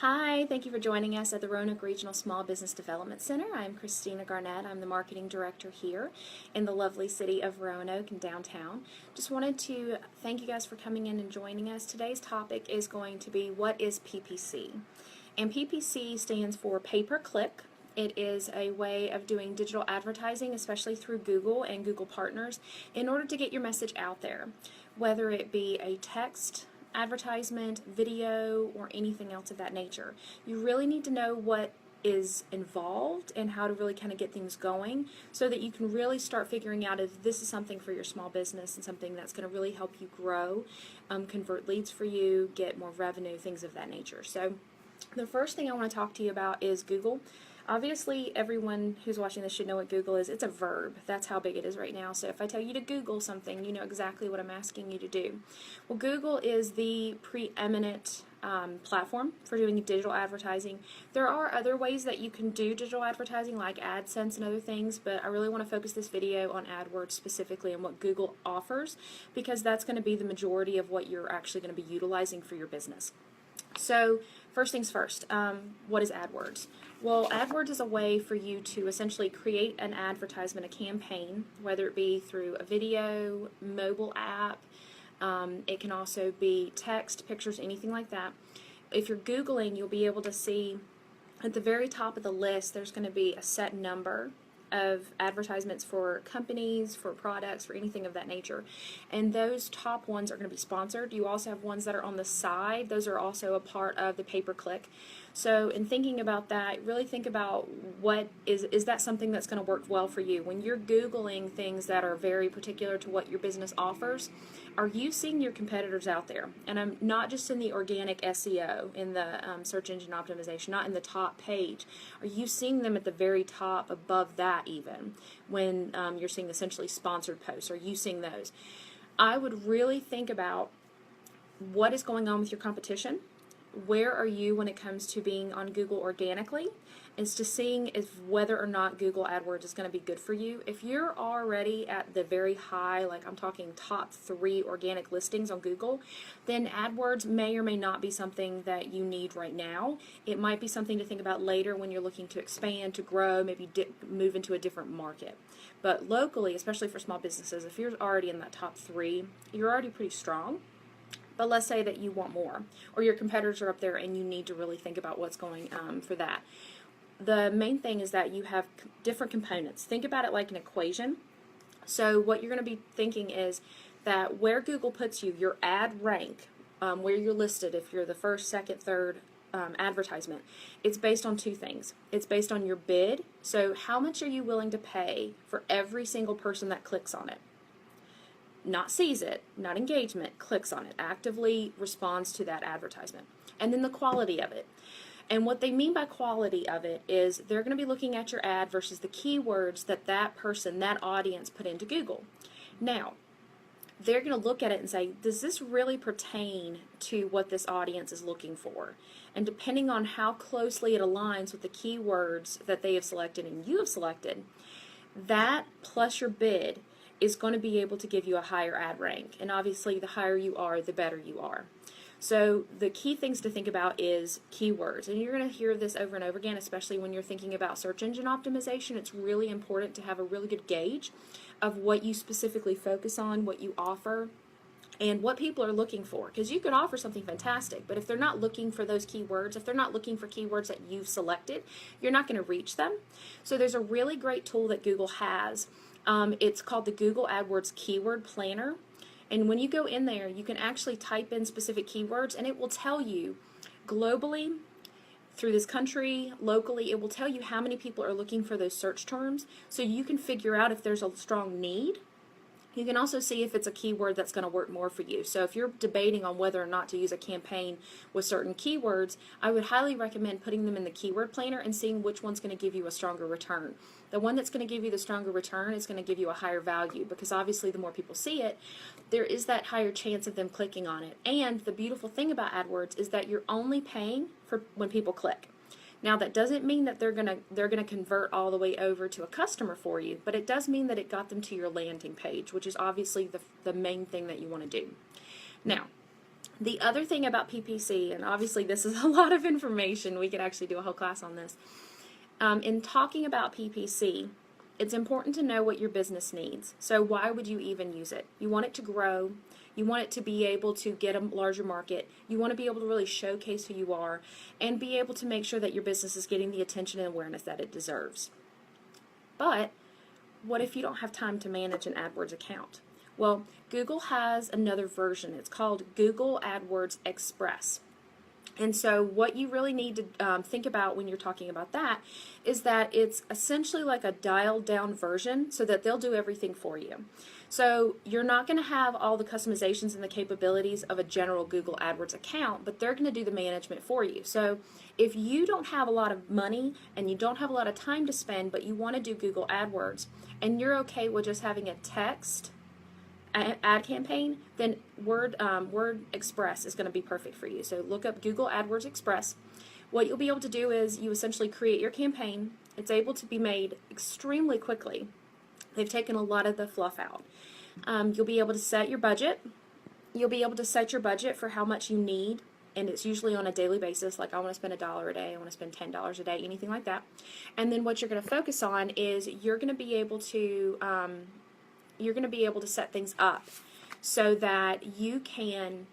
Hi, thank you for joining us at the Roanoke Regional Small Business Development Center. I'm Christina Garnett. I'm the marketing director here in the lovely city of Roanoke and downtown. Just wanted to thank you guys for coming in and joining us. Today's topic is going to be what is PPC? And PPC stands for pay-per-click. It is a way of doing digital advertising, especially through Google and Google partners, in order to get your message out there, whether it be a text advertisement, video, or anything else of that nature. You really need to know what is involved and how to really kind of get things going so that you can really start figuring out if this is something for your small business and something that's going to really help you grow, convert leads for you, get more revenue, things of that nature. So the first thing I want to talk to you about is Google. Obviously, everyone who's watching this should know what Google is. It's a verb. That's how big it is right now. So if I tell you to Google something, you know exactly what I'm asking you to do. Well, Google is the preeminent platform for doing digital advertising. There are other ways that you can do digital advertising like AdSense and other things, but I really want to focus this video on AdWords specifically and what Google offers because that's going to be the majority of what you're actually going to be utilizing for your business. So first things first, what is AdWords? Well, AdWords is a way for you to essentially create an advertisement, a campaign, whether it be through a video, mobile app, it can also be text, pictures, anything like that. If you're Googling, you'll be able to see at the very top of the list there's going to be a set number of advertisements for companies, for products, for anything of that nature. And those top ones are going to be sponsored. You also have ones that are on the side. Those are also a part of the pay-per-click. So in thinking about that, really think about what is that something that's going to work well for you? When you're Googling things that are very particular to what your business offers, are you seeing your competitors out there? And I'm not just in the organic SEO, in the search engine optimization, not in the top page. Are you seeing them at the very top above that even when you're seeing essentially sponsored posts? Are you seeing those? I would really think about what is going on with your competition. Where are you when it comes to being on Google organically? Is to seeing if whether or not Google AdWords is going to be good for you. If you're already at the very high, like I'm talking top 3 organic listings on Google, then AdWords may or may not be something that you need right now. It might be something to think about later when you're looking to expand, to grow, maybe move into a different market. But locally, especially for small businesses, if you're already in that top 3, you're already pretty strong. But let's say that you want more, or your competitors are up there and you need to really think about what's going for that. The main thing is that you have different components. Think about it like an equation. So what you're going to be thinking is that where Google puts you, your ad rank, where you're listed, if you're the first, second, third advertisement, it's based on 2 things. It's based on your bid. So how much are you willing to pay for every single person that clicks on it? Not sees it, not engagement, clicks on it, actively responds to that advertisement. And then the quality of it. And what they mean by quality of it is they're going to be looking at your ad versus the keywords that that person, that audience put into Google. Now, they're going to look at it and say, does this really pertain to what this audience is looking for? And depending on how closely it aligns with the keywords that they have selected and you have selected, that plus your bid is going to be able to give you a higher ad rank. And obviously the higher you are, the better you are. So the key things to think about is keywords. And you're going to hear this over and over again, especially when you're thinking about search engine optimization. It's really important to have a really good gauge of what you specifically focus on, what you offer, and what people are looking for. Because you could offer something fantastic, but if they're not looking for those keywords, if they're not looking for keywords that you've selected, you're not going to reach them. So there's a really great tool that Google has. It's called the Google AdWords Keyword Planner. And when you go in there, you can actually type in specific keywords and it will tell you globally, through this country, locally, it will tell you how many people are looking for those search terms so you can figure out if there's a strong need. You can also see if it's a keyword that's going to work more for you. So if you're debating on whether or not to use a campaign with certain keywords, I would highly recommend putting them in the keyword planner and seeing which one's going to give you a stronger return. The one that's going to give you the stronger return is going to give you a higher value because obviously the more people see it, there is that higher chance of them clicking on it. And the beautiful thing about AdWords is that you're only paying for when people click. Now that doesn't mean that they're gonna convert all the way over to a customer for you, but it does mean that it got them to your landing page, which is obviously the main thing that you want to do. Now, The other thing about PPC, and obviously this is a lot of information, we could actually do a whole class on this. In talking about PPC, it's important to know what your business needs. So why would you even use it? You want it to grow. You want it to be able to get a larger market. You want to be able to really showcase who you are and be able to make sure that your business is getting the attention and awareness that it deserves. But what if you don't have time to manage an AdWords account? Well, Google has another version. It's called Google AdWords Express. And so what you really need to think about when you're talking about that is that it's essentially like a dialed down version so that they'll do everything for you. So you're not going to have all the customizations and the capabilities of a general Google AdWords account, but they're going to do the management for you. So if you don't have a lot of money and you don't have a lot of time to spend, but you want to do Google AdWords and you're okay with just having a text ad campaign, then Word Express is going to be perfect for you. So look up Google AdWords Express. What you'll be able to do is you essentially create your campaign. It's able to be made extremely quickly. They've taken a lot of the fluff out. You'll be able to set your budget. You'll be able to set your budget for how much you need, and it's usually on a daily basis, like I want to spend $1 a day, I want to spend $10 a day, anything like that. And then what you're going to focus on is you're going to be able to set things up so that you can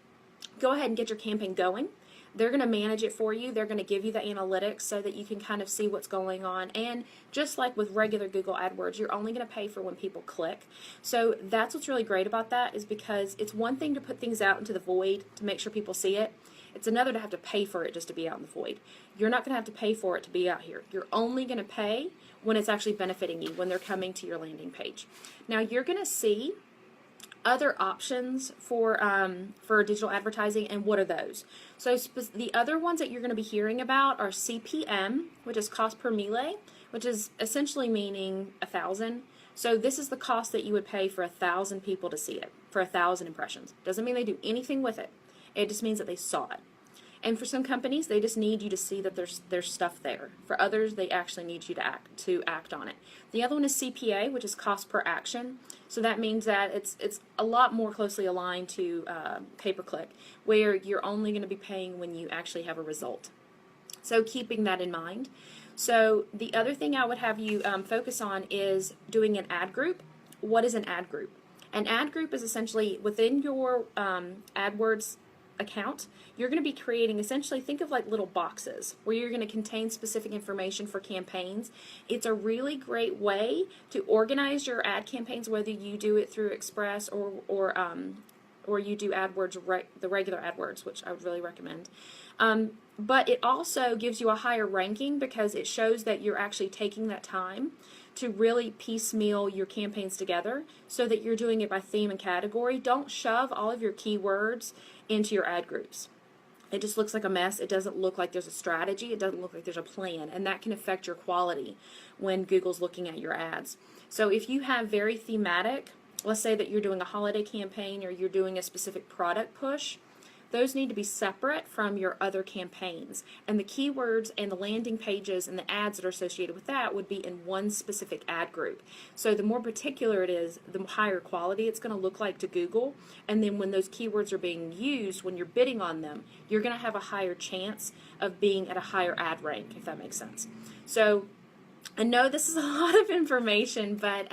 go ahead and get your campaign going. They're going to manage it for you. They're going to give you the analytics so that you can kind of see what's going on. And just like with regular Google AdWords, you're only going to pay for when people click. So that's what's really great about that, is because it's one thing to put things out into the void to make sure people see it. It's another to have to pay for it just to be out in the void. You're not going to have to pay for it to be out here. You're only going to pay when it's actually benefiting you, when they're coming to your landing page. Now you're going to see other options for digital advertising, and what are those? So the other ones that you're going to be hearing about are CPM, which is cost per mille, which is essentially meaning 1,000. So this is the cost that you would pay for 1,000 people to see it, for 1,000 impressions. Doesn't mean they do anything with it. It just means that they saw it. And for some companies, they just need you to see that there's stuff there. For others, they actually need you to act on it. The other one is CPA, which is cost per action. So that means that it's a lot more closely aligned to pay-per-click, where you're only going to be paying when you actually have a result. So keeping that in mind. So the other thing I would have you focus on is doing an ad group. What is an ad group? An ad group is essentially within your AdWords account, you're going to be creating, essentially, think of like little boxes where you're going to contain specific information for campaigns. It's a really great way to organize your ad campaigns, whether you do it through Express or you do AdWords, the regular AdWords, which I would really recommend. But it also gives you a higher ranking because it shows that you're actually taking that time to really piecemeal your campaigns together so that you're doing it by theme and category. Don't shove all of your keywords into your ad groups. It just looks like a mess. It doesn't look like there's a strategy. It doesn't look like there's a plan, and that can affect your quality when Google's looking at your ads. So if you have very thematic, let's say that you're doing a holiday campaign or you're doing a specific product push, those need to be separate from your other campaigns. And the keywords and the landing pages and the ads that are associated with that would be in one specific ad group. So the more particular it is, the higher quality it's going to look like to Google. And then when those keywords are being used, when you're bidding on them, you're going to have a higher chance of being at a higher ad rank, if that makes sense. So I know this is a lot of information, but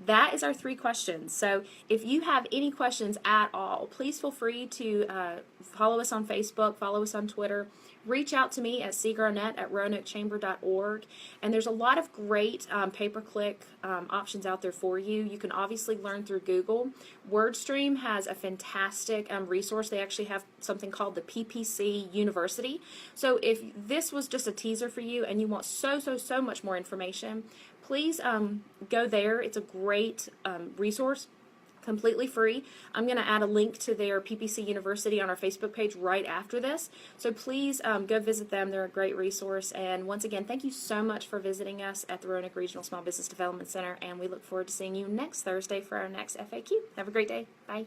that is our 3 questions. So if you have any questions at all, please feel free to follow us on Facebook, follow us on Twitter, reach out to me at cgarnett@roanokchamber.org. And there's a lot of great pay-per-click options out there for you. You can obviously learn through Google. WordStream has a fantastic resource. They actually have something called the PPC University. So if this was just a teaser for you and you want so much more information, please go there. It's a great resource, completely free. I'm going to add a link to their PPC University on our Facebook page right after this. So please go visit them. They're a great resource. And once again, thank you so much for visiting us at the Roanoke Regional Small Business Development Center. And we look forward to seeing you next Thursday for our next FAQ. Have a great day. Bye.